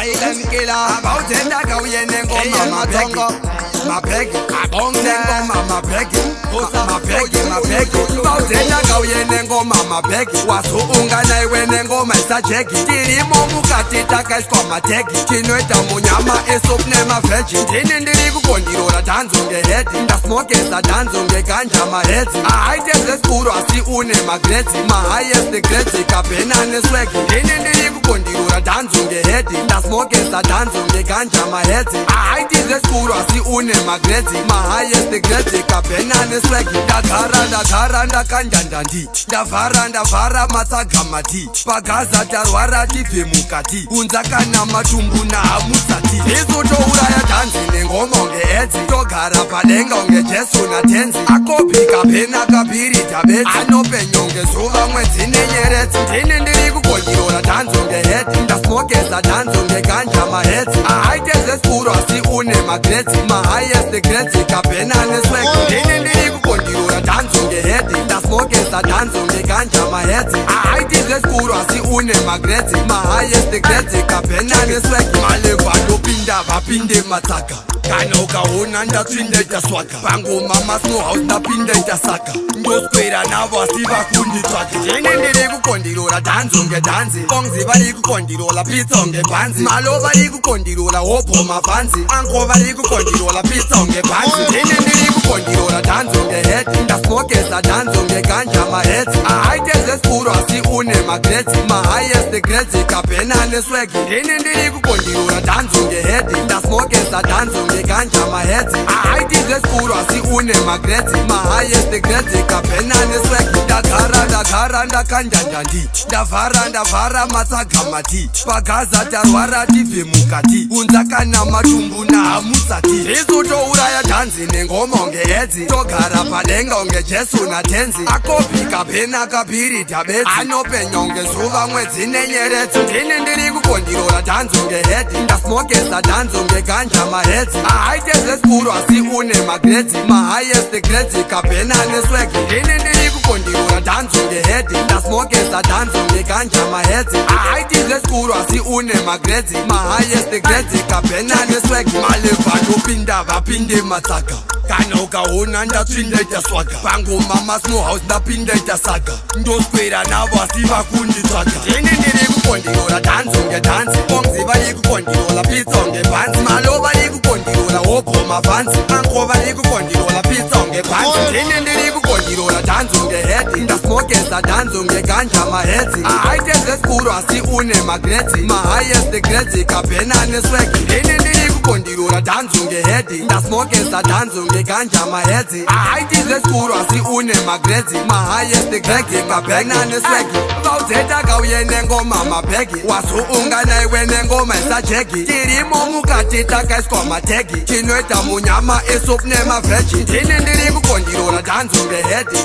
silent killer abawuthenda kawuyene ngoma mabheki abonge ngoma mabheki bawuthenda kawuyene ngoma mabheki wasuunga naye wene ngoma isajeki tirimo mukatita kaisikomateki chinoita munyama esopne maveji ndini ndiri kukondirola dhanzo ngehedi ndasmokesa dhanzo ngeganja mahedzi ahaiteze skuru asi une magretsi mahighest grades kapena neswegi ndini ndiri kukondirola dhanzo ngehedi ndasmokesa dhanzo ngeganja mahedzi ahaiteze skuru asi une magretsi mahighest grades kapena neswegi ndagara ndakanja nditi ndavhara matsaga matiti pagaza tarwara tibve mukati unza kana matumbu nahamusati izotouraya dhanzi nengoma unge edzi togara padenga unge jesu natenzi akopi kapena kapiri tabetsi anopenya unge zuva mwedzi nenyeredzi ndini ndiri kukondirola dhanzi unge hedi ndasmokesa dhanzi unge ganja mahedzi ahaiteze skuru asi une magretsi mahighest grades kapena neswegi ndini ndiri kukondirola dhanzi unge hedi ndasmokesa dhanzi unge ganja mahedzi ahaiteze skuru asi une magretsi mahighest grades kapena neswegi maleva ndopinda vapinde matsaka kana ukaona ndatsvindaita swaga pangoma masnohouse ndapindaita saka ndoswera navo asi vakunditsvake ndini ndiri kukondirola dhanzo ngedhanzi bongzi vari kukondirola pitsa unge bhanzi malo vari kukondirola hopo mabhanzi anko vari kukondirola pitsa unge bhanzi ndini ndiri kukondirola dhanzo ngehedi ndasmokesa dhanzo ngeganja mahedzi ahaiteze skuru asi une magretsi mahighest grades kapena neswegi ndini ndiri kukondirola dhanzo ngehedi ndasmokesa dhanzo ngeganja mahedzi ahaiteze skuru asi une magretsi mahighest grades kapena neswegi ndagara ndakanja ndanditi ndavhara matsaga matiti pagaza tarwara tibve mukati unza kana matumbu nahamusati izotouraya dhanzi nengoma unge edzi togara padenga unge jesu natenzi akopi kapena kapiri tabetsi anopenya unge zuva mwedzi nenyeredzi ndini ndiri kukondirola dhanzi unge hedi ndasmokesa dhanzi unge ganja mahedzi ahaiteze skuru asi une magretsi mahighest grades kapena neswegi ndini ndiri kukondirola dhanzi unge hedi ndasmokesa dhanzi unge ganja mahedzi ahaiteze skuru asi une magretsi mahighest grades kapena neswegi maleva ndopinda vapinde matsaka kana ukaona ndatsvindaita swaga pangoma masnohouse ndapindaita saga ndoswera navo asi vakunditsvaga ndini ndiri kukondirola dhanzo ngedhanzi bongzi vari kukondirola pitsa unge bhanzi malo vari kukondirola hopo mabhanzi anko vari kukondirola pitsa unge bhanzi ndini ndiri kukondirola dhanzo ngehedi ndasmokesa dhanzo ngeganja mahedzi ahaiteze skuru asi une magretsi mahighest grades kapena neswegi ndini ndiri kukondirola dhanzo ngehedi ndasmokesa dhanzo ngeganja mahedzi ahaiteze skuru asi une magretsi mahighest grades kapena neswegi vaudzeta kauyene ngoma mabhegi wasuunga naye wene ngoma isajeki tirimo mukati takaiswa mategi chinoita munyama esopne maveji ndini ndiri kukondirola dhanzo ngehedi